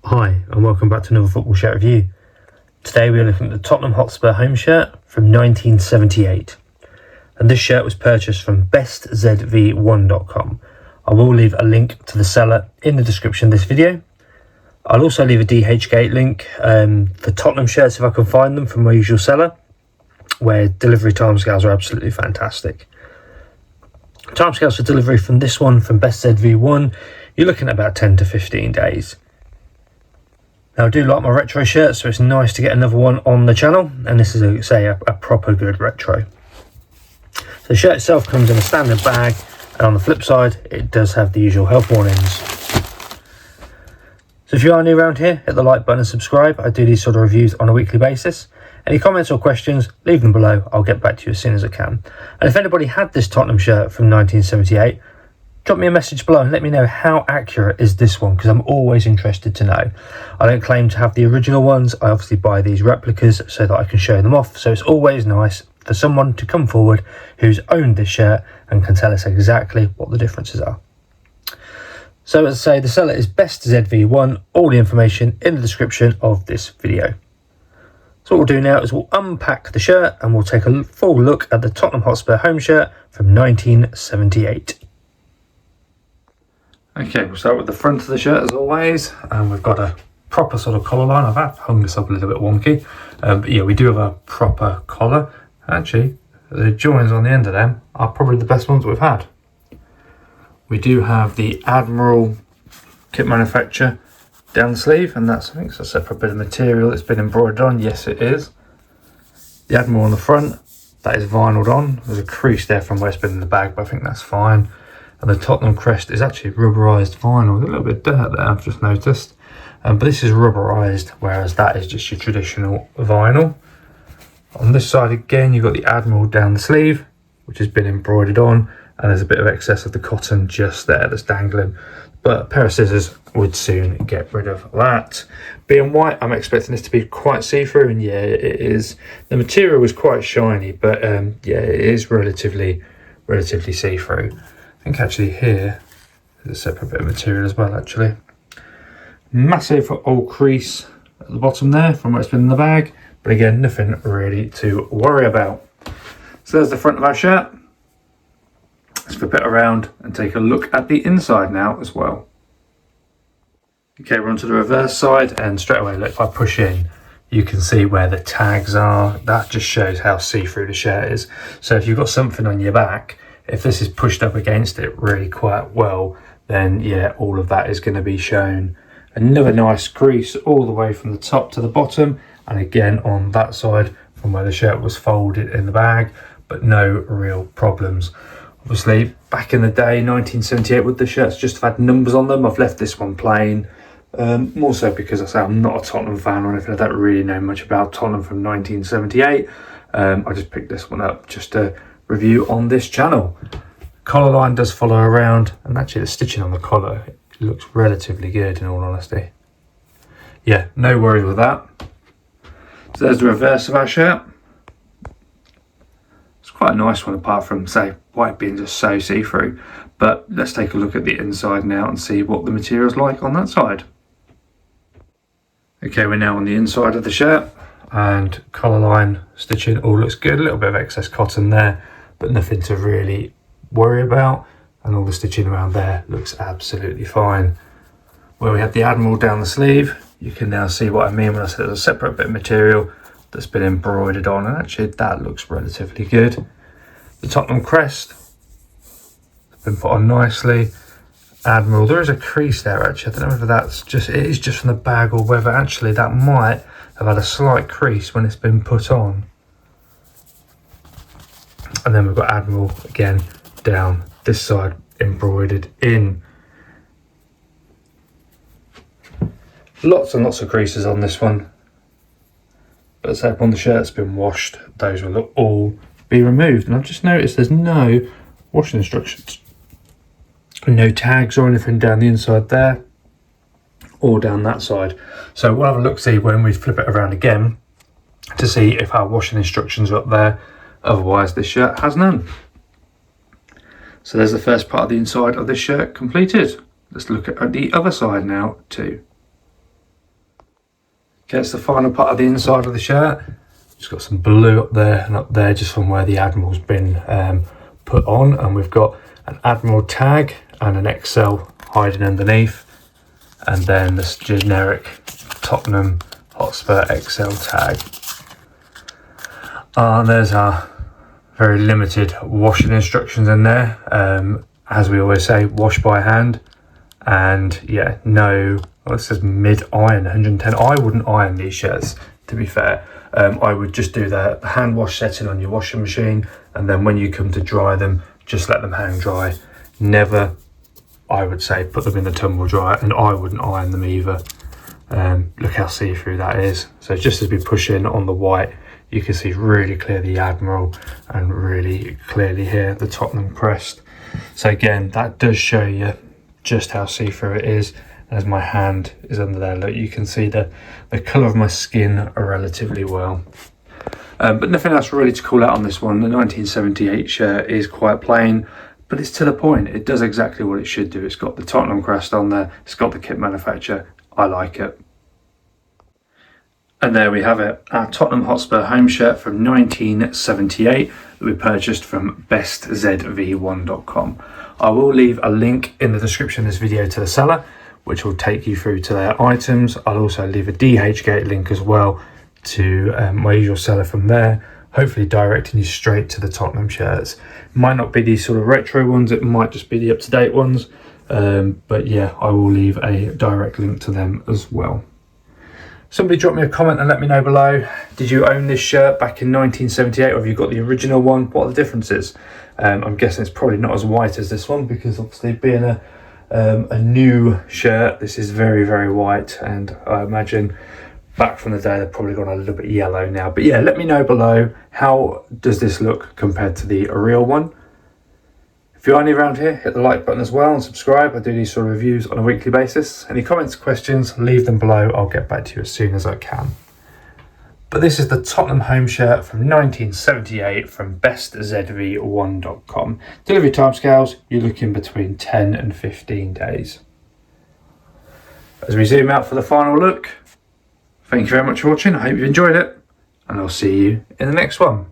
Hi and welcome back to another football shirt review. Today we are looking at the Tottenham Hotspur home shirt from 1978, and this shirt was purchased from bestzv1.com. I will leave a link to the seller in the description of this video. I'll also leave a DHGate link for Tottenham shirts if I can find them from my usual seller, where delivery timescales are absolutely fantastic. Timescales for delivery from this one from bestzv1, you're looking at about 10 to 15 days. Now I do like my retro shirts, so it's nice to get another one on the channel, and this is a proper good retro. So the shirt itself comes in a standard bag, and on the flip side it does have the usual health warnings. So if you are new around here, hit the like button and subscribe. I do these sort of reviews on a weekly basis. Any comments or questions, leave them below. I'll get back to you as soon as I can. And if anybody had this Tottenham shirt from 1978, drop me a message below and let me know how accurate is this one, because I'm always interested to know. I don't claim to have the original ones. I obviously buy these replicas so that I can show them off. So it's always nice for someone to come forward who's owned this shirt and can tell us exactly what the differences are. So as I say, the seller is bestzv1. All the information in the description of this video. So what we'll do now is we'll unpack the shirt and we'll take a full look at the Tottenham Hotspur home shirt from 1978. Okay, we'll start with the front of the shirt as always, and we've got a proper sort of collar line. I've hung this up a little bit wonky, but yeah, we do have a proper collar. Actually, the joins on the end of them are probably the best ones we've had. We do have the Admiral kit manufacturer down the sleeve, and that's, I think it's a separate bit of material that's been embroidered on. Yes, it is. The Admiral on the front, that is vinyled on. There's a crease there from where it's been in the bag, but I think that's fine. And the Tottenham crest is actually rubberized vinyl with a little bit of dirt there, I've just noticed. But this is rubberized, whereas that is just your traditional vinyl. On this side again, you've got the Admiral down the sleeve, which has been embroidered on, and there's a bit of excess of the cotton just there that's dangling. But a pair of scissors would soon get rid of that. Being white, I'm expecting this to be quite see-through, and yeah, it is. The material was quite shiny, but yeah, it is relatively see-through. I think actually here there's a separate bit of material as well actually. Massive old crease at the bottom there from where it's been in the bag, but again, nothing really to worry about. So there's the front of our shirt. Let's flip it around and take a look at the inside now as well. Okay, we're onto the reverse side, and straight away, look, if I push in, you can see where the tags are. That just shows how see-through the shirt is. So if you've got something on your back, if this is pushed up against it really quite well, then yeah, all of that is going to be shown. Another nice crease all the way from the top to the bottom, and again on that side from where the shirt was folded in the bag, but no real problems. Obviously, back in the day, 1978, would the shirts just have had numbers on them? I've left this one plain, more so because I say I'm not a Tottenham fan or anything. I don't really know much about Tottenham from 1978. I just picked this one up just to review on this channel. Collar line does follow around, and actually the stitching on the collar, it looks relatively good in all honesty. Yeah, no worries with that. So there's the reverse of our shirt. It's quite a nice one, apart from, say, white being just so see-through. But let's take a look at the inside now and see what the material's like on that side. Okay, we're now on the inside of the shirt, and collar line stitching all looks good. A little bit of excess cotton there, but nothing to really worry about, and all the stitching around there looks absolutely fine. Where we have the Admiral down the sleeve, you can now see what I mean when I say there's a separate bit of material that's been embroidered on, and actually that looks relatively good. The Tottenham crest has been put on nicely. Admiral, there is a crease there actually. I don't know whether that's just, it is just from the bag, or whether actually that might have had a slight crease when it's been put on. And then we've got Admiral again down this side, embroidered in. Lots and lots of creases on this one. But as I said, when the shirt's been washed, those will all be removed. And I've just noticed there's no washing instructions. No tags or anything down the inside there, or down that side. So we'll have a look, see when we flip it around again to see if our washing instructions are up there. Otherwise, this shirt has none. So there's the first part of the inside of this shirt completed. Let's look at the other side now too. Gets the final part of the inside of the shirt. Just got some blue up there and up there, just from where the Admiral's been put on, and we've got an Admiral tag and an XL hiding underneath, and then this generic Tottenham Hotspur XL tag. And there's our very limited washing instructions in there. As we always say, wash by hand, and yeah, no, well, it says mid-iron 110. I wouldn't iron these shirts, to be fair. I would just do the hand wash setting on your washing machine, and then when you come to dry them, just let them hang dry. Never, I would say, put them in the tumble dryer, and I wouldn't iron them either. Look how see-through that is. So just as we push in on the white, you can see really clear the Admiral, and really clearly here the Tottenham crest. So again, that does show you just how see-through it is. As my hand is under there, look, you can see the colour of my skin relatively well. But nothing else really to call out on this one. The 1978 shirt is quite plain, but it's to the point. It does exactly what it should do. It's got the Tottenham crest on there. It's got the kit manufacturer. I like it. And there we have it, our Tottenham Hotspur home shirt from 1978 that we purchased from bestzv1.com. I will leave a link in the description of this video to the seller, which will take you through to their items. I'll also leave a DHGate link as well to my usual seller from there, hopefully directing you straight to the Tottenham shirts. It might not be these sort of retro ones, it might just be the up-to-date ones, but yeah, I will leave a direct link to them as well. Somebody drop me a comment and let me know below. Did you own this shirt back in 1978, or have you got the original one? What are the differences? I'm guessing it's probably not as white as this one, because obviously being a new shirt, this is very, very white, and I imagine back from the day they've probably gone a little bit yellow now. But yeah, let me know below, how does this look compared to the real one? If you are new around here, hit the like button as well and subscribe. I do these sort of reviews on a weekly basis. Any comments, questions, leave them below. I'll get back to you as soon as I can. But this is the Tottenham home shirt from 1978 from bestzv1.com. Delivery timescales, you're looking between 10 and 15 days. As we zoom out for the final look, thank you very much for watching. I hope you enjoyed it, and I'll see you in the next one.